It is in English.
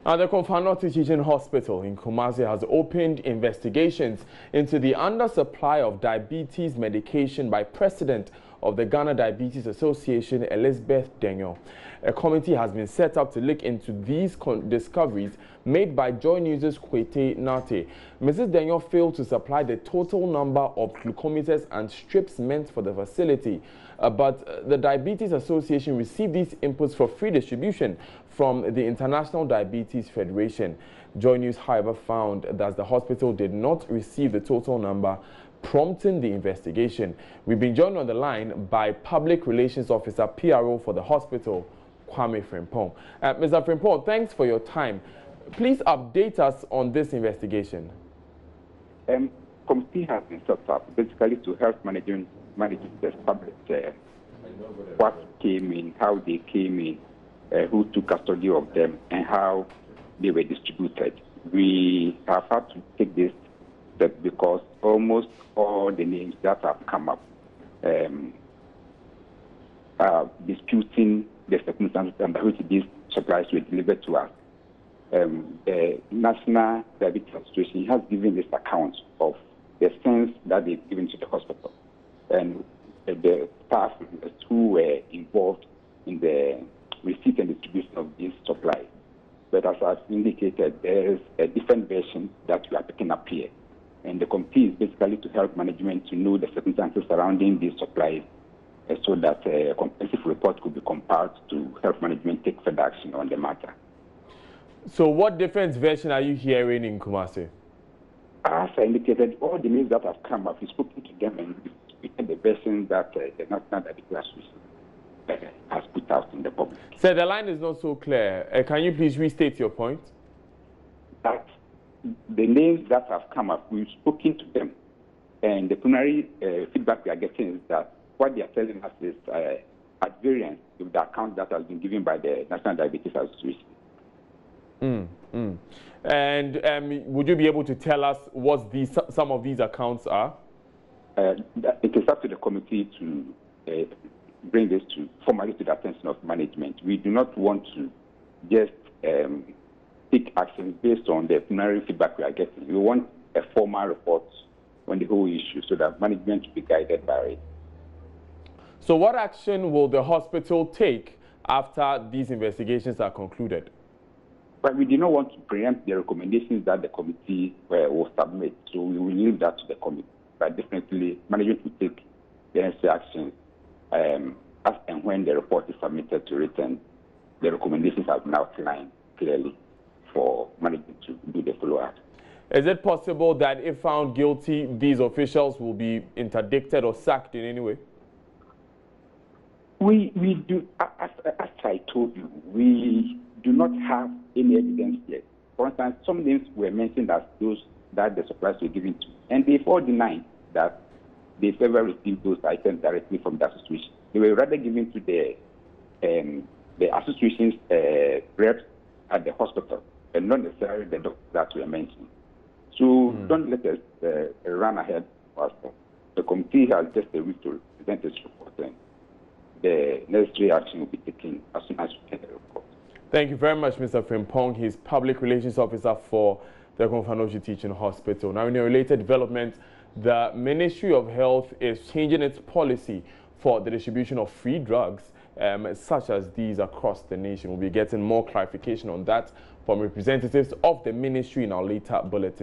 Now, the Konfanoti Teaching Hospital in Kumasi has opened investigations into the undersupply of diabetes medication by President of the Ghana Diabetes Association, Elizabeth Denyo. A committee has been set up to look into these discoveries made by Joy News' Kwete Nate. Mrs. Denyo failed to supply the total number of glucometers and strips meant for the facility. But the Diabetes Association received these inputs for free distribution from the International Diabetes Federation. Joy News, however, found that the hospital did not receive the total number, prompting the investigation. We've been joined on the line by Public Relations Officer PRO for the hospital, Kwame Frimpong. Mr. Frimpong, thanks for your time. Please update us on this investigation. Committee has been set up basically to help managing the public what came in, how they came in, who took custody of them, and how they were distributed. We have had to take this step because almost all the names that have come up are disputing the circumstances under which these supplies were delivered to us. The National Diabetes Association has given this account of the sense that they've given to the hospital and the staff who were involved in the receipt and distribution of these supplies. But as I've indicated, there is a different version that we are picking up here. And the committee is basically to help management to know the circumstances surrounding these supplies so that a comprehensive report could be compiled to help management take further action on the matter. So what different version are you hearing in Kumasi? As I indicated, all the names that have come up, we've spoken to them and the version that the National Diabetes Association has put out in the public. Sir, the line is not so clear. Can you please restate your point? That the names that have come up, we've spoken to them, and the preliminary feedback we are getting is that what they are telling us is at variance with the account that has been given by the National Diabetes Association. And would you be able to tell us what some of these accounts are? It is up to the committee to bring this formally to the attention of management. We do not want to just take action based on the preliminary feedback we are getting. We want a formal report on the whole issue so that management will be guided by it. So what action will the hospital take after these investigations are concluded? But we do not want to preempt the recommendations that the committee will submit, so we will leave that to the committee. But definitely, management will take the necessary action as and when the report is submitted to written. The recommendations have been outlined clearly for management to do the follow-up. Is it possible that if found guilty, these officials will be interdicted or sacked in any way? We do, as I told you, we do not have any evidence yet. For instance, some names were mentioned as those that the supplies were given to, and they've all denied that they've ever received those items directly from the association. They were rather given to the association's reps at the hospital, and not necessarily the doctors that were mentioned. So don't let us run ahead faster. The committee has just a week to present its report, and the necessary action will be taken as soon as we get the report. Thank you very much, Mr. Frimpong. He's Public Relations Officer for the Konfanoti Teaching Hospital. Now, in a related development, the Ministry of Health is changing its policy for the distribution of free drugs, such as these across the nation. We'll be getting more clarification on that from representatives of the ministry in our later bulletin.